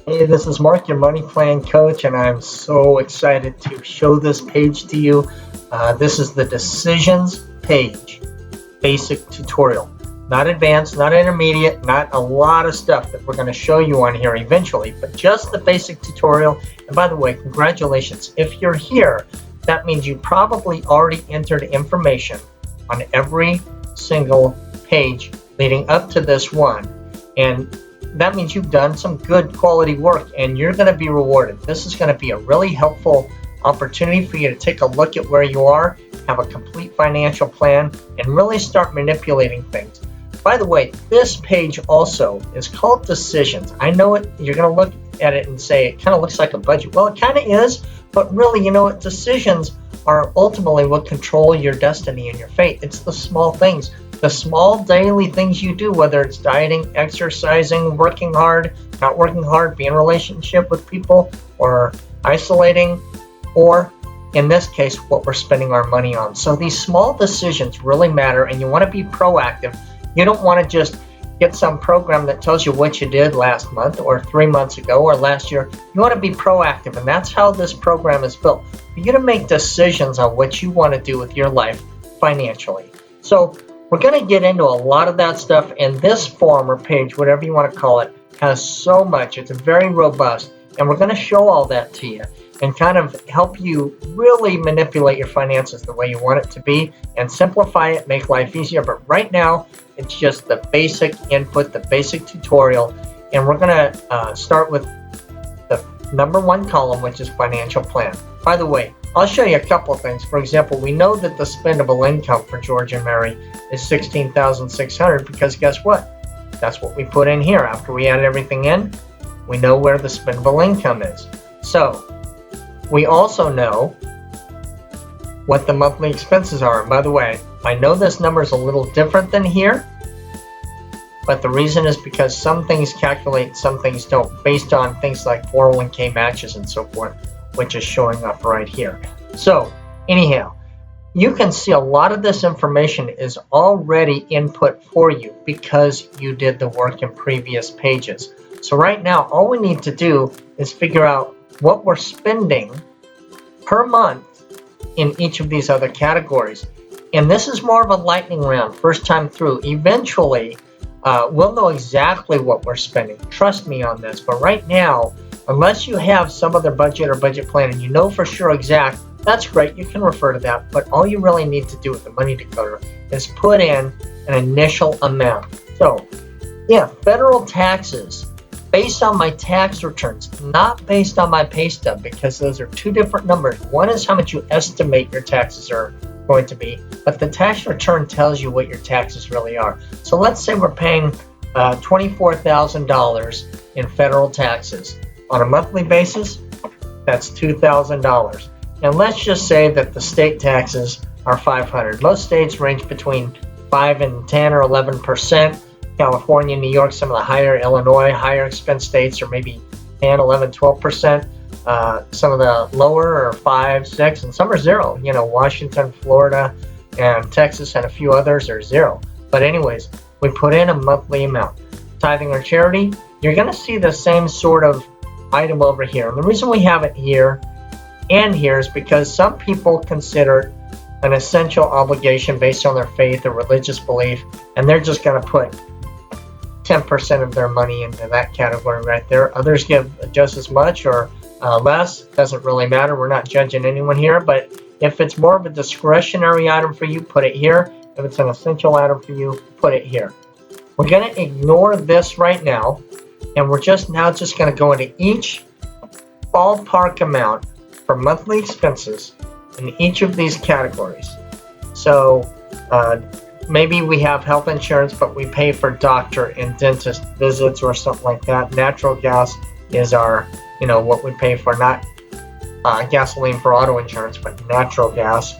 Hey, this is Mark, your money plan coach, and I'm so excited to show this page to you. This is the decisions page, basic tutorial. Not advanced, not intermediate, not a lot of stuff that we're going to show you on here eventually, but just the basic tutorial. And by the way, congratulations. If you're here, that means you probably already entered information on every single page leading up to this one. And that means you've done some good quality work and you're going to be rewarded. This is going to be a really helpful opportunity for you to take a look at where you are, have a complete financial plan, and really start manipulating things. By the way, this page also is called Decisions. I know it. You're going to look at it and say it kind of looks like a budget. Well, it kind of is, but really, you know what? Decisions are ultimately what control your destiny and your fate. It's the small things. The small daily things you do, whether it's dieting, exercising, working hard, not working hard, being in a relationship with people, or isolating, or in this case, what we're spending our money on. So these small decisions really matter, and you want to be proactive. You don't want to just get some program that tells you what you did last month or 3 months ago or last year. You want to be proactive, and that's how this program is built. For you to make decisions on what you want to do with your life financially. So we're going to get into a lot of that stuff, and this form or page, whatever you want to call it, has so much. It's very robust, and we're going to show all that to you and kind of help you really manipulate your finances the way you want it to be and simplify it, make life easier. But right now, it's just the basic input, the basic tutorial, and we're going to start with the number one column, which is financial plan. By the way, I'll show you a couple of things. For example, we know that the spendable income for George and Mary is $16,600 because guess what? That's what we put in here. After we added everything in, we know where the spendable income is. So we also know what the monthly expenses are. And by the way, I know this number is a little different than here, but the reason is because some things calculate, some things don't, based on things like 401k matches and so forth, which is showing up right here. So anyhow, you can see a lot of this information is already input for you because you did the work in previous pages. So right now, all we need to do is figure out what we're spending per month in each of these other categories. And this is more of a lightning round, first time through. Eventually, we'll know exactly what we're spending. Trust me on this. But right now, unless you have some other budget or budget plan and you know for sure exact, that's great. You can refer to that. But all you really need to do with the Money Decoder is put in an initial amount. So, yeah, federal taxes based on my tax returns, not based on my pay stub, because those are two different numbers. One is how much you estimate your taxes are going to be, but the tax return tells you what your taxes really are. So let's say we're paying $24,000 in federal taxes. On a monthly basis, that's $2,000. And let's just say that the state taxes are $500. Most states range between 5 and 10 or 11%. California, New York, some of the higher, Illinois, higher expense states are maybe 10, 11, 12%. Some of the lower are 5, 6, and some are 0. You know, Washington, Florida, and Texas, and a few others are 0. But anyways, we put in a monthly amount. Tithing or charity, you're going to see the same sort of item over here. And the reason we have it here and here is because some people consider it an essential obligation based on their faith or religious belief, and they're just going to put 10% of their money into that category right there. Others give just as much or less. Doesn't really matter. We're not judging anyone here, but if it's more of a discretionary item for you, put it here. If it's an essential item for you, put it here. We're going to ignore this right now, and we're just going to go into each ballpark amount for monthly expenses in each of these categories. So maybe we have health insurance, but we pay for doctor and dentist visits or something like that. Natural gas is our, what we pay for, not gasoline for auto insurance, but natural gas.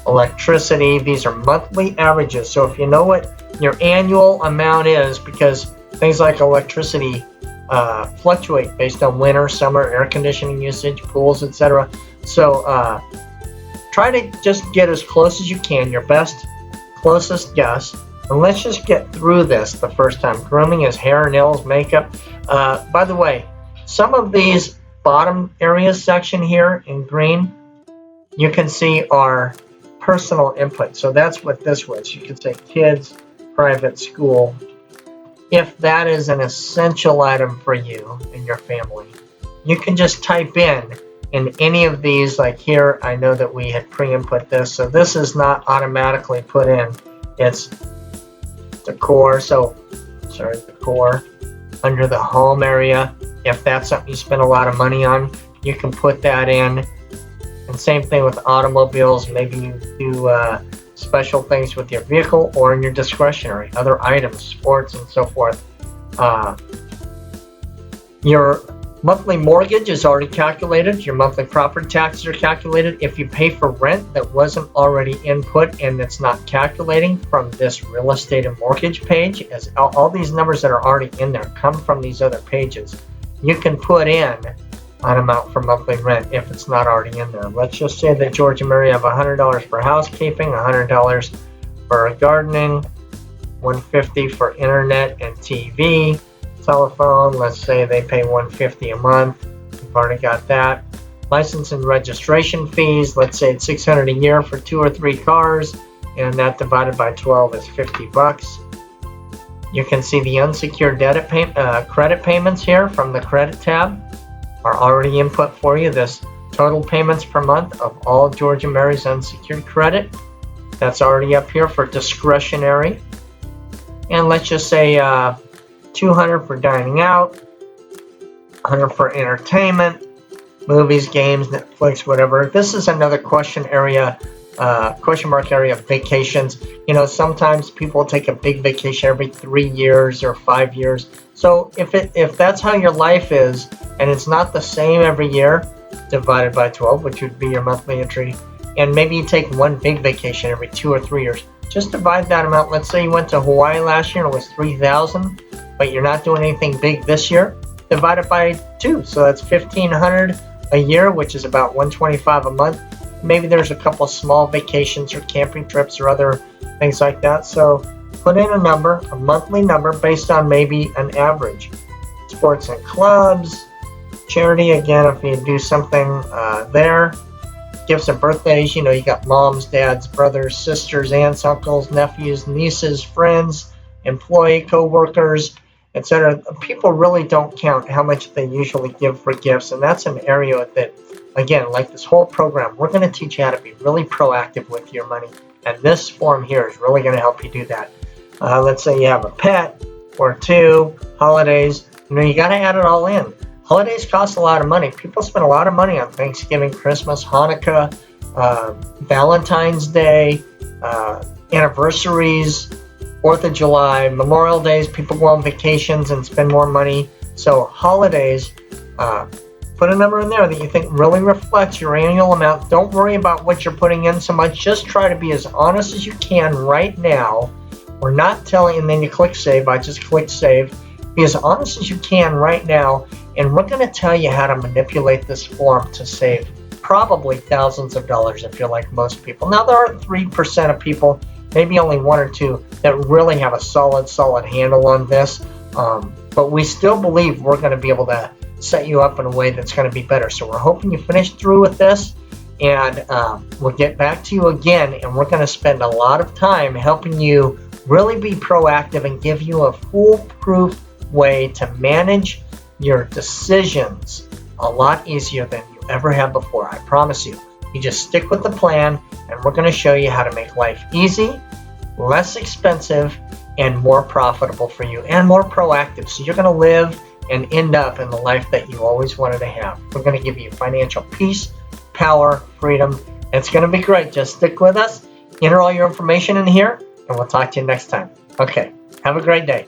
Electricity, these are monthly averages. So if you know what your annual amount is, because things like electricity fluctuate based on winter, summer, air conditioning usage, pools, etc. So try to just get as close as you can, your best, closest guess, and let's just get through this the first time. Grooming is hair, nails, makeup. By the way, Some of these bottom areas section here in green, you can see are personal input. So that's what this was. You could say kids, private school. If that is an essential item for you and your family, you can just type in any of these. Like here, I know that we had pre-input this, so this is not automatically put in. It's decor, so sorry, decor. Under the home area, if that's something you spend a lot of money on, you can put that in. And same thing with automobiles. Maybe you do special things with your vehicle or in your discretionary, other items, sports and so forth. Your monthly mortgage is already calculated. Your monthly property taxes are calculated. If you pay for rent that wasn't already input and it's not calculating from this real estate and mortgage page, as all these numbers that are already in there come from these other pages, you can put in an amount for monthly rent if it's not already in there. Let's just say that George and Mary have $100 for housekeeping, $100 for gardening, $150 for internet and TV, telephone. Let's say they pay $150 a month. We've already got that. License and registration fees. Let's say it's $600 a year for 2 or 3 cars, and that divided by 12 is $50. You can see the unsecured credit payments here from the credit tab are already input for you. This total payments per month of all George and Mary's unsecured credit, that's already up here for discretionary. And let's just say $200 for dining out, $100 for entertainment, movies, games, Netflix, whatever. This is another question mark area of vacations. You know, sometimes people take a big vacation every 3 years or 5 years. So if that's how your life is and it's not the same every year, divided by 12, which would be your monthly entry, and maybe you take one big vacation every 2 or 3 years, just divide that amount. Let's say you went to Hawaii last year and it was $3,000, but you're not doing anything big this year, divide it by 2. So that's $1,500 a year, which is about $125 a month. Maybe there's a couple small vacations or camping trips or other things like that. So put in a number, a monthly number based on maybe an average. Sports and clubs, charity, again, if you do something there. Gifts and birthdays, you know, you got moms, dads, brothers, sisters, aunts, uncles, nephews, nieces, friends, employee, co-workers, etc. People really don't count how much they usually give for gifts, and that's an area that, again, like this whole program, we're going to teach you how to be really proactive with your money, and this form here is really going to help you do that. Let's say you have a pet or 2, holidays, you know, you got to add it all in. Holidays cost a lot of money. People spend a lot of money on Thanksgiving, Christmas, Hanukkah, Valentine's Day, anniversaries, 4th of July, Memorial Days. People go on vacations and spend more money. So holidays, put a number in there that you think really reflects your annual amount. Don't worry about what you're putting in so much. Just try to be as honest as you can right now. We're not telling, and then you click save. I just click save. Be as honest as you can right now, and we're going to tell you how to manipulate this form to save probably thousands of dollars if you're like most people. Now, there are 3% of people, maybe only 1 or 2, that really have a solid handle on this, but we still believe we're going to be able to set you up in a way that's going to be better. So we're hoping you finish through with this, and we'll get back to you again, and we're going to spend a lot of time helping you really be proactive and give you a foolproof way to manage your decisions a lot easier than you ever have before. I promise you. You just stick with the plan, and we're going to show you how to make life easy, less expensive, and more profitable for you, and more proactive. So you're going to live and end up in the life that you always wanted to have. We're going to give you financial peace, power, freedom. It's going to be great. Just stick with us. Enter all your information in here, and we'll talk to you next time. Okay. Have a great day.